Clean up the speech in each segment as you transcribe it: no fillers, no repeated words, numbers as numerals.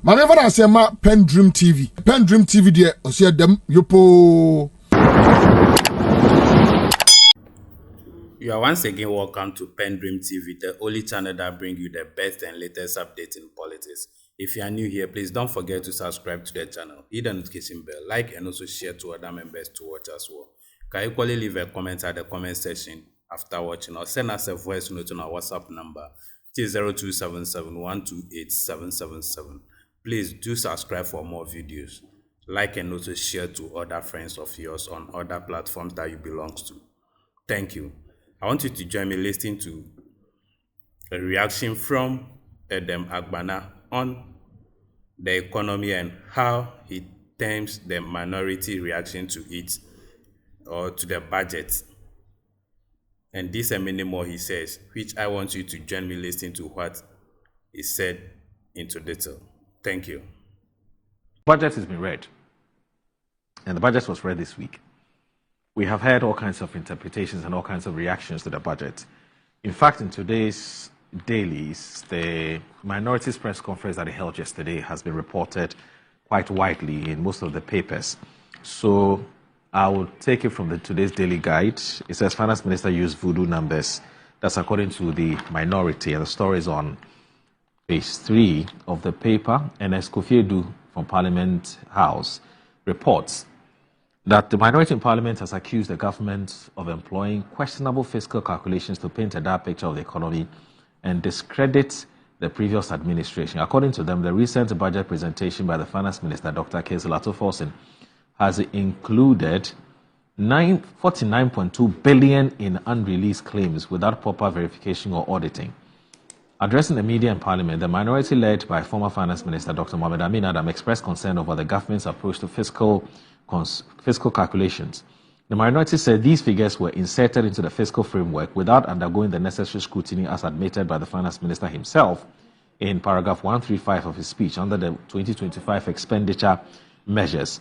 Manever I say ma PENDREAM TV. PENDREAM TV there, I see them yopo. You are once again welcome to PENDREAM TV, the only channel that brings you the best and latest updates in politics. If you are new here, please don't forget to subscribe to the channel, hit the notification bell, like and also share to other members to watch as well. You can equally leave a comment at the comment section after watching or send us a voice note on our WhatsApp number, which is 0277128777. Please do subscribe for more videos. Like and also share to other friends of yours on other platforms that you belong to. Thank you. I want you to join me listening to a reaction from Edem Agbana on the economy and how he terms the minority reaction to it or to the budget. And this and many more he says, which I want you to join me listening to what is said into detail. Thank you. Budget has been read, and the budget was read this week. We have heard all kinds of interpretations and all kinds of reactions to the budget. In fact, in today's dailies, the minorities press conference that they held yesterday has been reported quite widely in most of the papers. So I will take it from today's daily guide. It says Finance Minister used voodoo numbers. That's according to the minority, and the story is on page 3 of the paper. And Kofi Edu from Parliament House reports that the minority in Parliament has accused the government of employing questionable fiscal calculations to paint a dark picture of the economy and discredit the previous administration. According to them, the recent budget presentation by the Finance Minister, Dr. Kezelato Forsen, has included 49.2 billion in unreleased claims without proper verification or auditing. Addressing the media in Parliament, the minority led by former Finance Minister Dr. Mohamed Amin Adam expressed concern over the government's approach to fiscal calculations. The minority said these figures were inserted into the fiscal framework without undergoing the necessary scrutiny as admitted by the Finance Minister himself in paragraph 135 of his speech under the 2025 expenditure measures.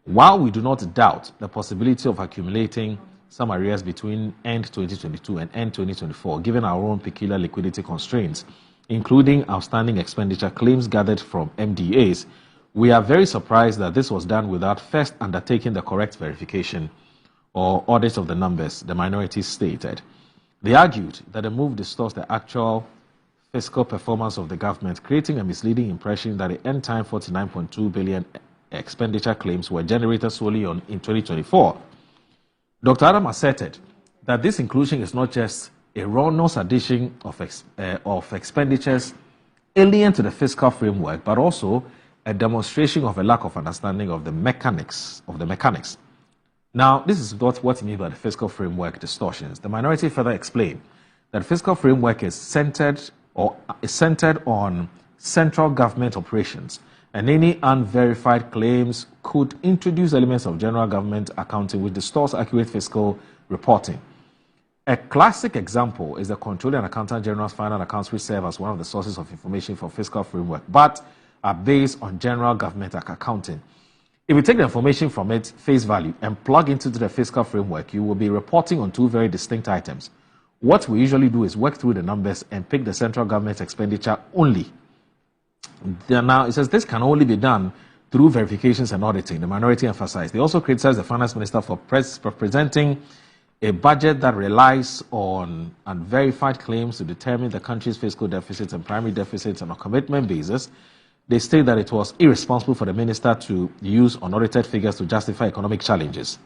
While we do not doubt the possibility of accumulating some arrears between end 2022 and end 2024, given our own peculiar liquidity constraints, including outstanding expenditure claims gathered from MDAs, we are very surprised that this was done without first undertaking the correct verification or audit of the numbers, the minority stated. They argued that the move distorts the actual fiscal performance of the government, creating a misleading impression that the end-time 49.2 billion expenditure claims were generated solely in 2024. Dr. Adam asserted that this inclusion is not just a erroneous addition of expenditures alien to the fiscal framework, but also a demonstration of a lack of understanding of the mechanics. Now, this is what he means by the fiscal framework distortions. The minority further explained that the fiscal framework is centered on central government operations, and any unverified claims could introduce elements of general government accounting which distorts accurate fiscal reporting. A classic example is the Controller and Accountant General's final accounts, which serve as one of the sources of information for fiscal framework, but are based on general government accounting. If you take the information from its face value and plug into the fiscal framework, you will be reporting on two very distinct items. What we usually do is work through the numbers and pick the central government expenditure only. Now, it says this can only be done through verifications and auditing, the minority emphasized. They also criticized the Finance Minister for presenting a budget that relies on unverified claims to determine the country's fiscal deficits and primary deficits on a commitment basis. They state that it was irresponsible for the minister to use unaudited figures to justify economic challenges.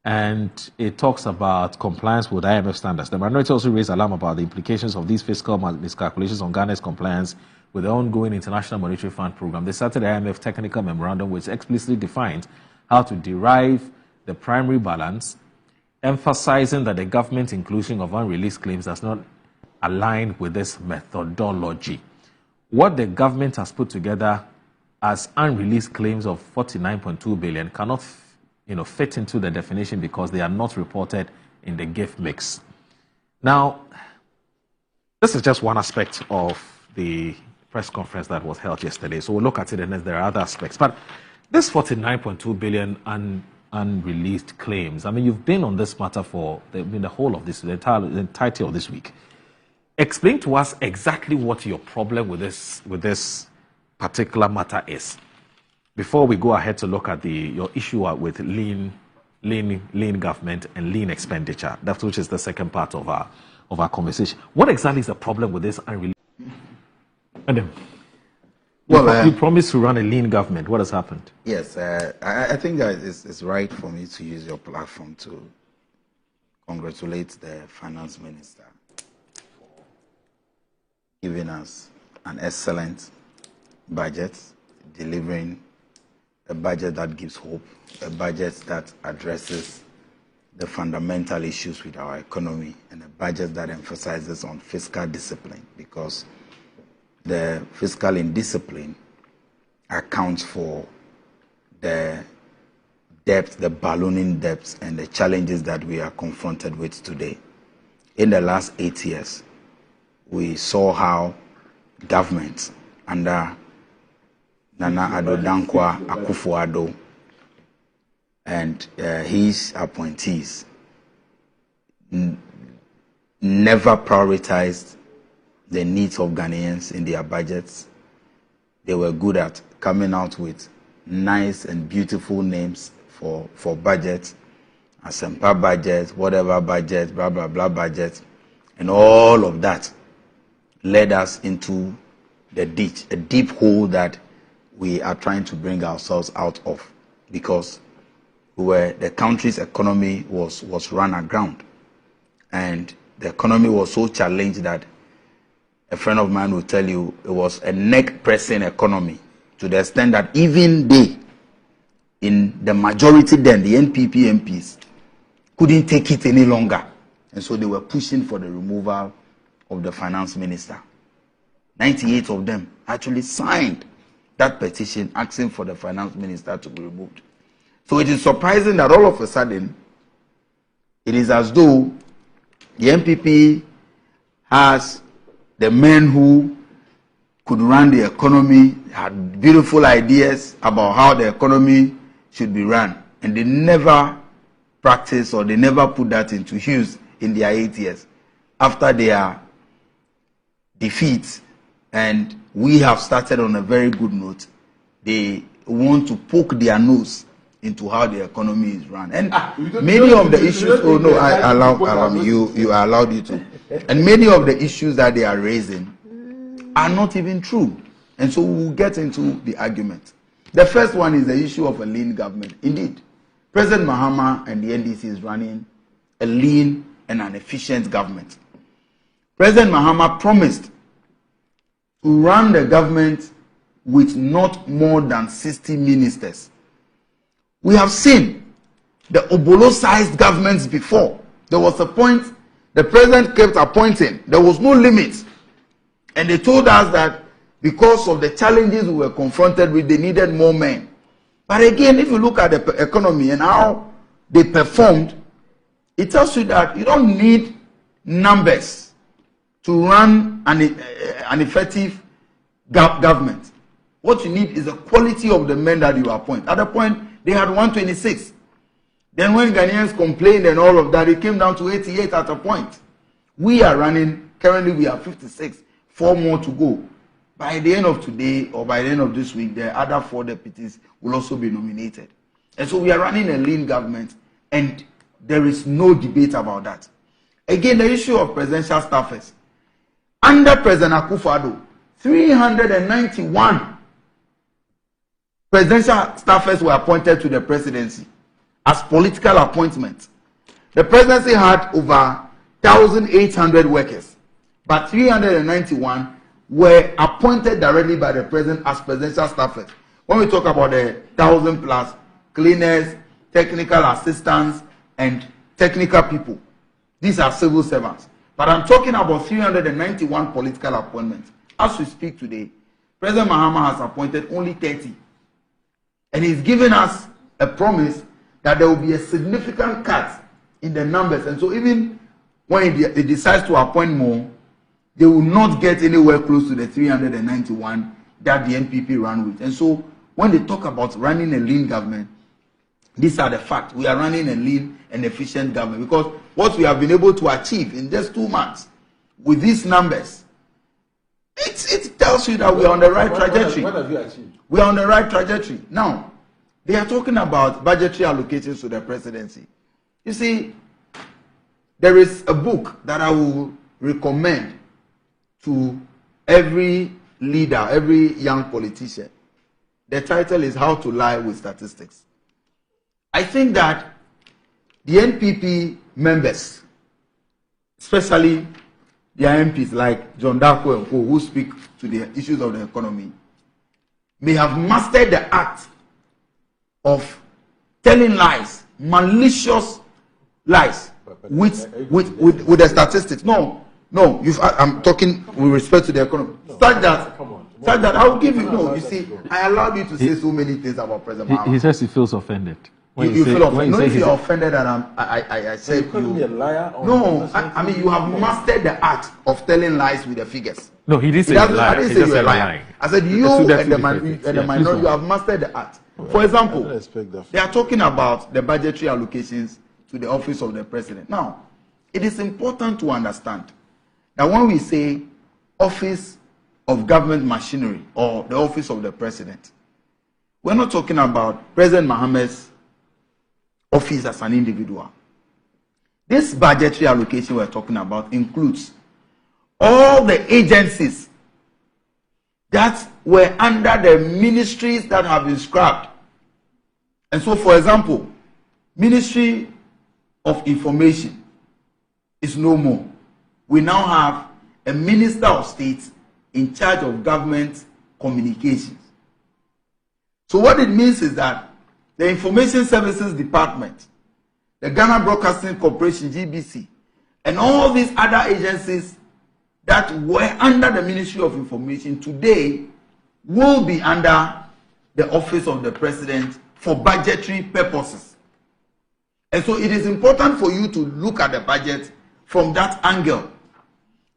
And it talks about compliance with IMF standards. The minority also raised alarm about the implications of these fiscal miscalculations on Ghana's compliance with the ongoing International Monetary Fund program. They cited the IMF technical memorandum, which explicitly defines how to derive the primary balance, emphasizing that the government inclusion of unreleased claims does not align with this methodology. What the government has put together as unreleased claims of 49.2 billion cannot fit into the definition because they are not reported in the gift mix. Now, this is just one aspect of the press conference that was held yesterday. So we'll look at it and then there are other aspects. But this 49.2 billion unreleased claims, I mean, you've been on this matter for the whole of this, the entirety of this week. Explain to us exactly what your problem with this particular matter is. Before we go ahead to look at your issue with lean government and lean expenditure, that which is the second part of our conversation. What exactly is the problem with this unreleased? Edem, you promised to run a lean government. What has happened? Yes, I think that it's right for me to use your platform to congratulate the finance minister for giving us an excellent budget, delivering a budget that gives hope, a budget that addresses the fundamental issues with our economy, and a budget that emphasizes on fiscal discipline, because the fiscal indiscipline accounts for the debt, the ballooning debts, and the challenges that we are confronted with today. In the last 8 years, we saw how government under Nana Addo Dankwa Akufo-Addo and his appointees never prioritized the needs of Ghanaians in their budgets. They were good at coming out with nice and beautiful names for budgets, Asempa budget, whatever budget, blah, blah, blah budget. And all of that led us into the ditch, a deep hole that we are trying to bring ourselves out of, because the country's economy was run aground. And the economy was so challenged that a friend of mine will tell you it was a neck-pressing economy, to the extent that even they, in the majority then, the NPP MPs, couldn't take it any longer. And so they were pushing for the removal of the finance minister. 98 of them actually signed that petition asking for the finance minister to be removed. So it is surprising that all of a sudden, it is as though the NPP has the men who could run the economy, had beautiful ideas about how the economy should be run, and they never practice, or they never put that into use in their 8 years. After their defeat, and we have started on a very good note, they want to poke their nose into how the economy is run. And many of the issues, allow me, you are allowed you to. And many of the issues that they are raising are not even true. And so we'll get into the argument. The first one is the issue of a lean government. Indeed, President Mahama and the NDC is running a lean and an efficient government. President Mahama promised to run the government with not more than 60 ministers. We have seen the Obolo-sized governments before. There was a point the president kept appointing. There was no limit. And they told us that because of the challenges we were confronted with, they needed more men. But again, if you look at the economy and how they performed, it tells you that you don't need numbers to run an effective government. What you need is the quality of the men that you appoint. At the point, they had 126. Then when Ghanaians complained and all of that, it came down to 88 at a point. We are running, currently we are 56, 4 more to go. By the end of today or by the end of this week, the other 4 deputies will also be nominated. And so we are running a lean government, and there is no debate about that. Again, the issue of presidential staffers. Under President Akufo-Addo, 391 presidential staffers were appointed to the presidency as political appointments. The presidency had over 1,800 workers, but 391 were appointed directly by the president as presidential staffers. When we talk about the 1,000 plus cleaners, technical assistants, and technical people, these are civil servants. But I'm talking about 391 political appointments. As we speak today, President Mahama has appointed only 30. And he's given us a promise that there will be a significant cut in the numbers. And so even when he decides to appoint more, they will not get anywhere close to the 391 that the NPP ran with. And so when they talk about running a lean government, these are the facts. We are running a lean and efficient government, because what we have been able to achieve in just 2 months with these numbers It tells you that we are on the right trajectory. What have you achieved? We are on the right trajectory. Now, they are talking about budgetary allocations to the presidency. You see, there is a book that I will recommend to every leader, every young politician. The title is How to Lie with Statistics. I think that the NPP members, especially their MPs like John Darko and Co, who speak to the issues of the economy, may have mastered the art of telling lies, malicious lies with the statistics. No, I'm talking with respect to the economy. Such that I will give you. No, you see, I allowed you to say so many things about President Mahama. He says he feels offended. You feel offended. No, if you're offended that I said you. Call me a liar. No, I mean you have mastered the art of telling lies with the figures. No, he didn't say you're lying. I didn't say you're lying. I said you and the minority, you have mastered the art. For example, they are talking about the budgetary allocations to the office of the president. Now, it is important to understand that when we say office of government machinery or the office of the president, we're not talking about President Mohammed's office as an individual. This budgetary allocation we're talking about includes all the agencies that were under the ministries that have been scrapped. And so, for example, Ministry of Information is no more. We now have a Minister of State in charge of government communications. So what it means is that the Information Services Department, the Ghana Broadcasting Corporation, GBC, and all these other agencies that were under the Ministry of Information today will be under the office of the president for budgetary purposes. And so it is important for you to look at the budget from that angle.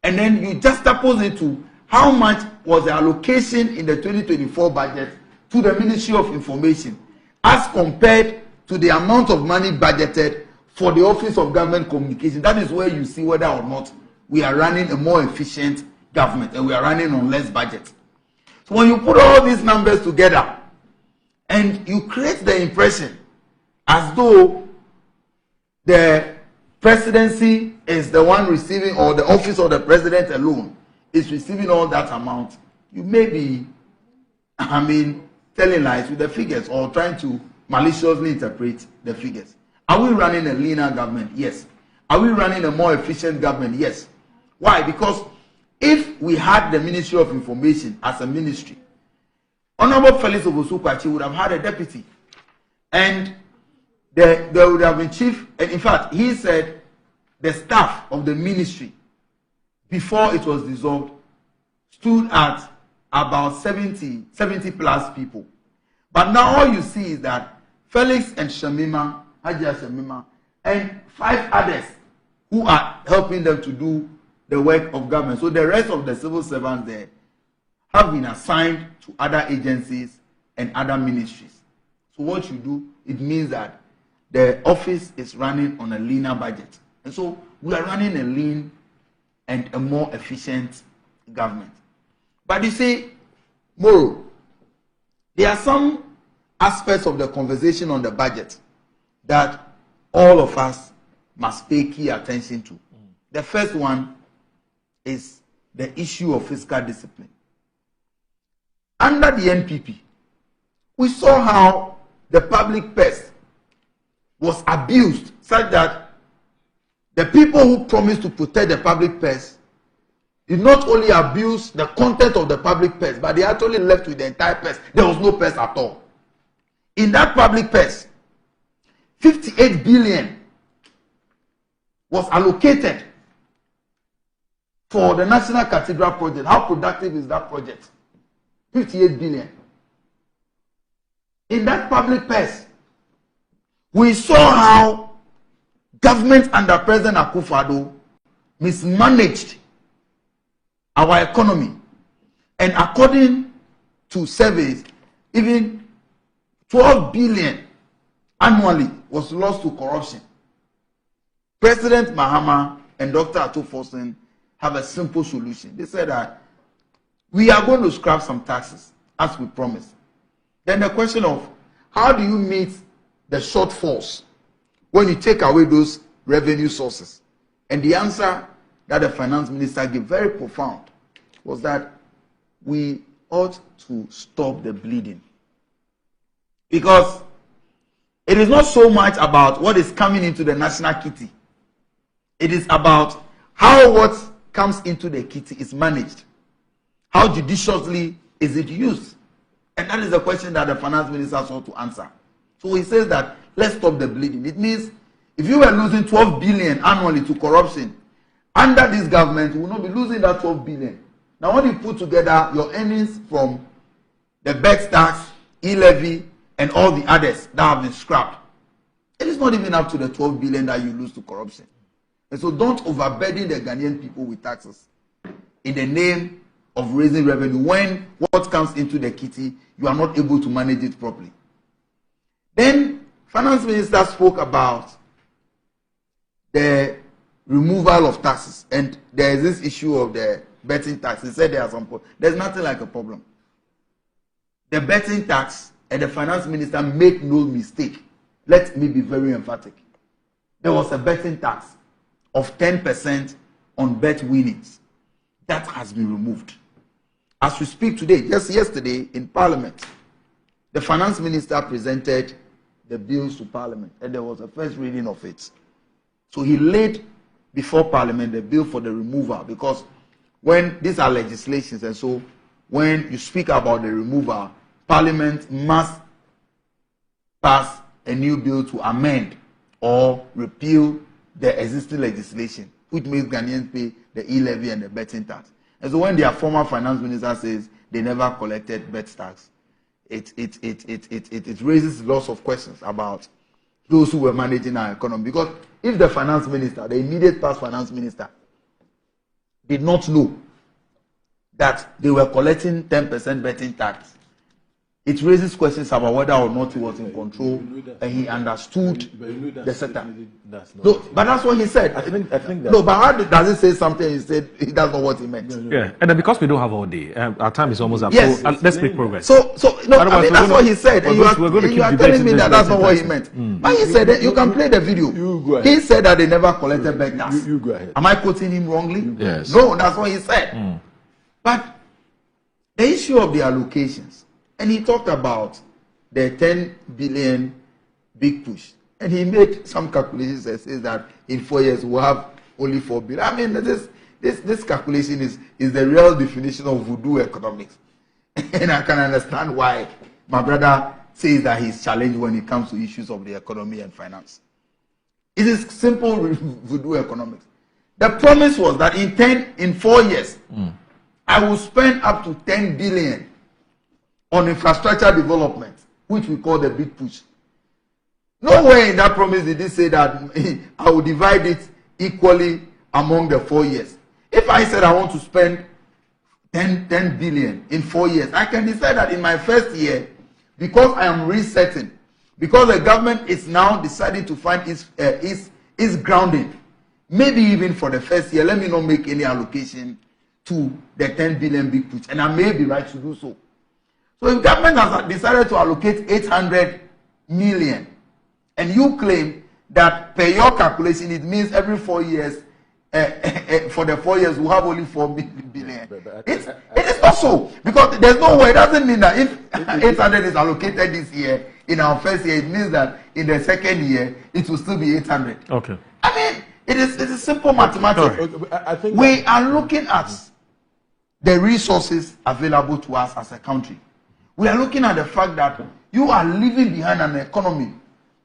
And then you juxtapose it to how much was the allocation in the 2024 budget to the Ministry of Information as compared to the amount of money budgeted for the Office of Government Communication. That is where you see whether or not we are running a more efficient government and we are running on less budget. So when you put all these numbers together and you create the impression as though the presidency is the one receiving, or the office of the president alone is receiving all that amount, you may be, telling lies with the figures or trying to maliciously interpret the figures. Are we running a leaner government? Yes. Are we running a more efficient government? Yes. Why? Because if we had the Ministry of Information as a ministry, Honorable Felix Obosu-Kwakye would have had a deputy, and there would have been chief, and in fact, he said the staff of the ministry before it was dissolved stood at about 70 plus people. But now all you see is that Felix and Shamima, Hajia Shamima, and 5 others who are helping them to do the work of government. So the rest of the civil servants there have been assigned to other agencies and other ministries. So what you do, it means that the office is running on a leaner budget. And so we are running a lean and a more efficient government. But you see, Moro, there are some aspects of the conversation on the budget that all of us must pay key attention to. The first one is the issue of fiscal discipline. Under the NPP, we saw how the public purse was abused such that the people who promised to protect the public purse did not only abuse the content of the public purse, but they actually left with the entire purse. There was no purse at all. In that public purse, 58 billion was allocated for the National Cathedral project. How productive is that project? 58 billion. In that public purse, we saw how government under President Akufo-Addo mismanaged our economy. And according to surveys, even 12 billion annually was lost to corruption. President Mahama and Dr. Ato Forsen have a simple solution. They said that we are going to scrap some taxes, as we promised. Then the question of how do you meet the shortfalls when you take away those revenue sources? And the answer that the finance minister gave, very profound, was that we ought to stop the bleeding. Because it is not so much about what is coming into the national kitty. It is about how what comes into the kitty is managed. How judiciously is it used? And that is the question that the finance minister sought to answer. So he says that let's stop the bleeding. It means if you were losing 12 billion annually to corruption, under this government, you will not be losing that 12 billion. Now, when you put together your earnings from the BEX tax, e-levy, and all the others that have been scrapped, it is not even up to the 12 billion that you lose to corruption. And so don't overburden the Ghanaian people with taxes in the name of raising revenue when what comes into the kitty, you are not able to manage it properly. Then, finance minister spoke about the removal of taxes, and there is this issue of the betting tax. He said there's nothing like a problem. The betting tax, and the finance minister made no mistake. Let me be very emphatic. There was a betting tax of 10% on bet winnings. That has been removed. As we speak today, just yesterday in Parliament, the finance minister presented the bills to Parliament, and there was a first reading of it. So he laid before Parliament the bill for the removal, because when these are legislations, and so when you speak about the removal, Parliament must pass a new bill to amend or repeal the existing legislation, which makes Ghanaians pay the e-levy and the betting tax. And so when their former finance minister says they never collected bet tax, it raises lots of questions about those who were managing our economy. Because if the finance minister, the immediate past finance minister, did not know that they were collecting 10% betting tax, it raises questions about whether or not he was in control and he understood the setup. No, but that's what he said. I think that. No, but how does it say something? He said that's not what he meant. Yeah, and then because we don't have all day, our time is almost up. Yes. So let's make progress. So no, I mean that's what he said. And you are telling me that that's not what he meant. But he said that you can play the video. You go ahead. He said that they never collected back tax. You go ahead. Am I quoting him wrongly? Yes. No, that's what he said. But the issue of the allocations, and he talked about the 10 billion big push, and he made some calculations that says that in 4 years we'll have only 4 billion. I mean, this calculation is the real definition of voodoo economics, and I can understand why my brother says that he's challenged when it comes to issues of the economy and finance. It is simple voodoo economics. The promise was that in 4 years, I will spend up to 10 billion on infrastructure development, which we call the big push. Nowhere in that promise did he say that I will divide it equally among the 4 years. If I said I want to spend 10 billion in 4 years, I can decide that in my first year, because I am resetting, because the government is now deciding to find its grounding, maybe even for the first year, let me not make any allocation to the 10 billion big push, and I may be right to do so. So if government has decided to allocate 800 million, and you claim that per your calculation, it means every 4 years, for the 4 years, we'll have only 4 billion. It is not so, because there's no way. It doesn't mean that if 800 is allocated this year, in our first year, it means that in the second year, it will still be 800. Okay. I mean, it is simple mathematics. I think we are looking at the resources available to us as a country. We are looking at the fact that you are leaving behind an economy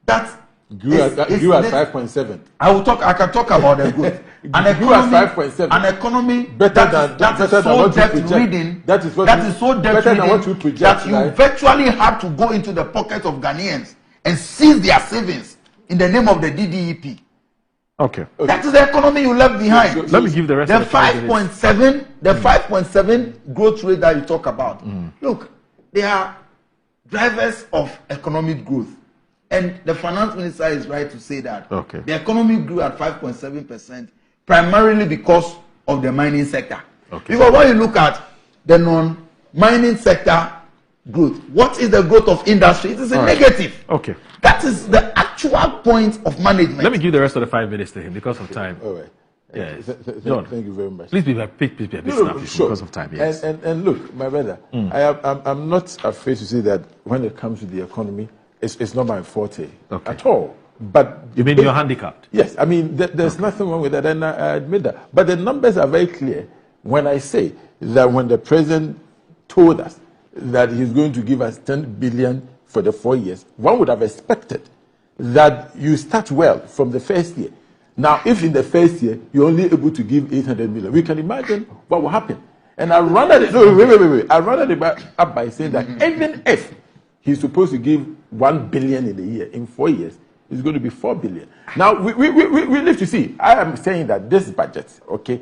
that grew at 5.7. I can talk about the growth. An grew at 5.7. An economy Better that is so debt-ridden, that is so debt-ridden that you virtually have to go into the pocket of Ghanaians and seize their savings in the name of the DDEP. Okay. That is the economy you left behind. Let me give the rest the of the 5.7, the 5.7 growth rate that you talk about. Look, they are drivers of economic growth. And the finance minister is right to say that the economy grew at 5.7% primarily because of the mining sector. Because when you look at the non-mining sector growth. What is the growth of industry? It is a negative. Okay. That is the actual point of management. Let me give the rest of the 5 minutes to him because of time. All right. Yeah. John, thank you very much. Please be a bit snappy because of time. Yes. And look, my brother, I'm not afraid to say that when it comes to the economy, it's not my forte at all. But you mean you're handicapped? Yes, I mean there's nothing wrong with that, and I admit that. But the numbers are very clear when I say that when the president told us that he's going to give us 10 billion for the 4 years, one would have expected that you start well from the first year. Now, if in the first year you're only able to give 800 million, we can imagine what will happen. And I rounded it. No, wait. I rounded it up by saying that even if he's supposed to give 1 billion in a year, in 4 years, it's going to be 4 billion. Now, we live to see. I am saying that this budget, okay,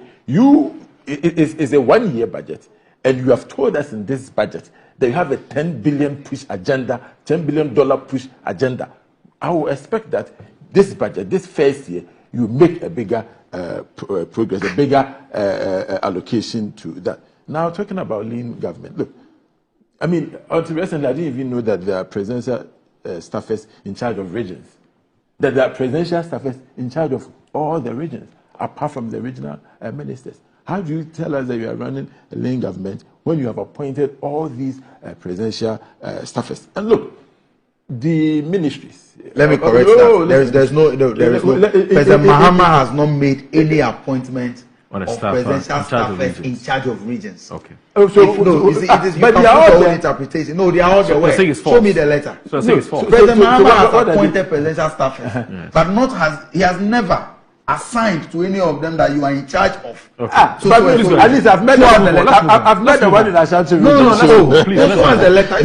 is a 1 year budget, and you have told us in this budget that you have a 10 billion push agenda, $10 billion push agenda. I will expect that this budget, this first year, you make a bigger progress, a bigger allocation to that. Now, talking about lean government, look, I mean, until recently, I didn't even know that there are presidential staffers in charge of regions. That there are presidential staffers in charge of all the regions, apart from the regional ministers. How do you tell us that you are running a lean government when you have appointed all these presidential staffers? And look, the ministries. Let me correct that. There is no. President Mahama has not made any appointment of presidential staffers in charge of regions. Okay. But they are all the interpretation. No, they are all the way. Show me the letter. So I think it's false. President Mahama has appointed presidential staffers, but he has never assigned to any of them that you are in charge of. Okay. At least I've met the one in Ashanti. Please. Show us the letter.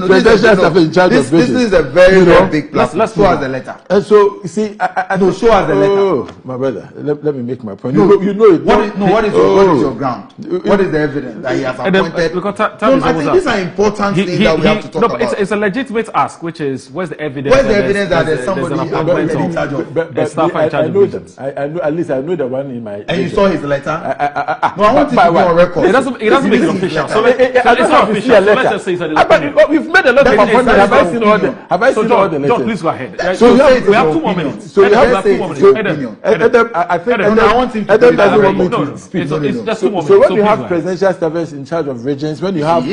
Presidential staff in charge of this is a very big plus. Let's show us the letter. And so, you see, show us the letter. Oh, my brother, let me make my point. You know it. What is your ground? What is the evidence that he has appointed? I think these are important things that we have to talk about. But it's a legitimate ask, which is, where's the evidence? Where's the evidence that there's somebody appointed in charge of? I know that. I know, at least I know the one in my. And you saw his letter? No, I want it to be on record. It doesn't make it official. So it's not official. So let's just say it's a we've made a lot of appointments. Have I seen all the letters? John, please go ahead. So we have 2 more minutes. So we have 2 more minutes. Edem, I think I want him to Edem doesn't want me to speak. It's just 2 more minutes. So when you have presidential staffers in charge of regions, when you have all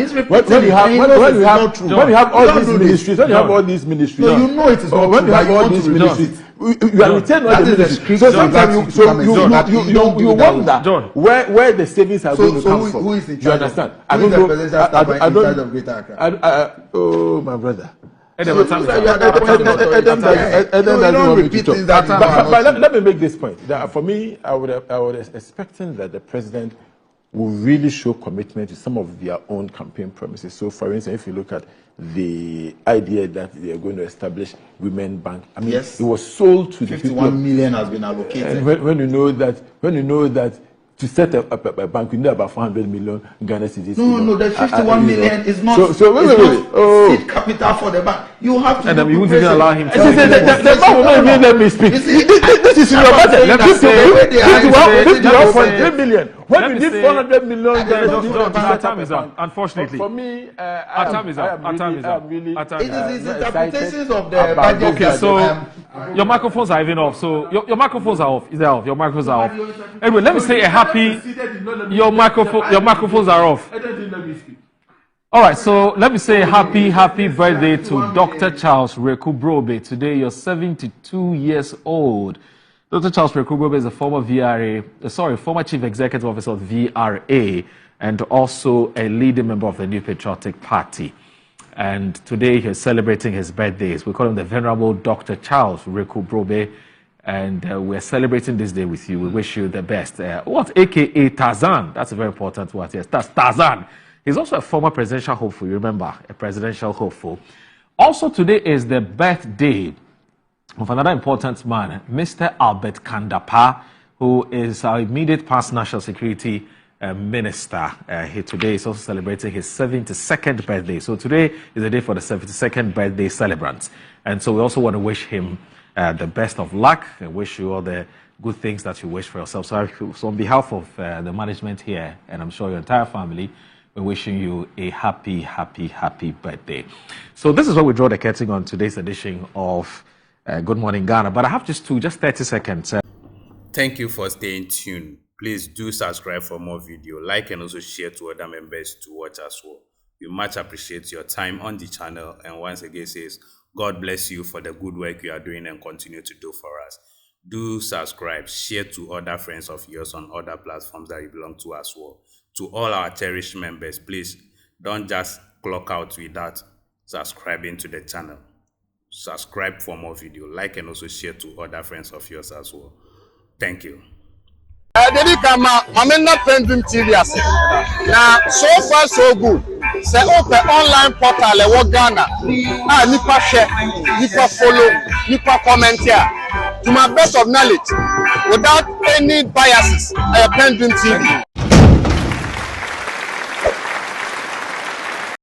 these ministries, no, you know it is not when you have all these ministries, you are retaining all the ministries. So sometimes you wonder where the savings are going to come from. Who is in You charge? understand? I don't know. I don't. Oh, my brother. Edem doesn't want me to talk. But let me make this point. That for me, I would expecting that the president will really show commitment to some of their own campaign promises. So, for instance, if you look at the idea that they are going to establish Women Bank, I mean, yes, it was sold to the 51 million has been allocated. And when you know that to set up a bank, you need about 400 million Ghana cedis. No, the 51 million is not. So wait. Seed capital for the bank. You have to. And you wouldn't even allow him to. The bank will not even let me speak. This is your budget. 51.3 million. When you need 400 million Ghana, our time is up. Unfortunately, for me, our time is up. It is interpretations of the budget. Okay, so your microphones are even off. So your microphones are off. Is they off? Your microphones are off. Anyway, let me say a happy. Your microphones are off. All right, so let me say happy birthday to Dr. Charles Rekubrobe. Today you're 72 years old. Dr. Charles Rekubrobe is a former Chief Executive Officer of VRA and also a leading member of the New Patriotic Party. And today he's celebrating his birthdays. We call him the Venerable Dr. Charles Rekubrobe. And we're celebrating this day with you. We wish you the best. AKA Tarzan? That's a very important word. Yes, that's Tarzan. He's also a former presidential hopeful. You remember, a presidential hopeful. Also today is the birthday of another important man, Mr. Albert Kandapa, who is our immediate past national security minister. He today is also celebrating his 72nd birthday. So today is the day for the 72nd birthday celebrants. And so we also want to wish him the best of luck and wish you all the good things that you wish for yourself. So on behalf of the management here, and I'm sure your entire family, we're wishing you a happy, happy, happy birthday. So this is where we draw the curtain on today's edition of Good Morning Ghana. But I have just 30 seconds. Thank you for staying tuned. Please do subscribe for more video, like and also share to other members to watch as well. We much appreciate your time on the channel, and once again says, God bless you for the good work you are doing and continue to do for us. Do subscribe, share to other friends of yours on other platforms that you belong to as well. To all our cherished members, please don't just clock out without subscribing to the channel. Subscribe for more video, like and also share to other friends of yours as well. Thank you. PENDREAM TV now, so far so good. Say open online portal e wo Ghana. Nipa share, nipa follow, nipa comment here. To my best of knowledge, without any biases, PENDREAM TV.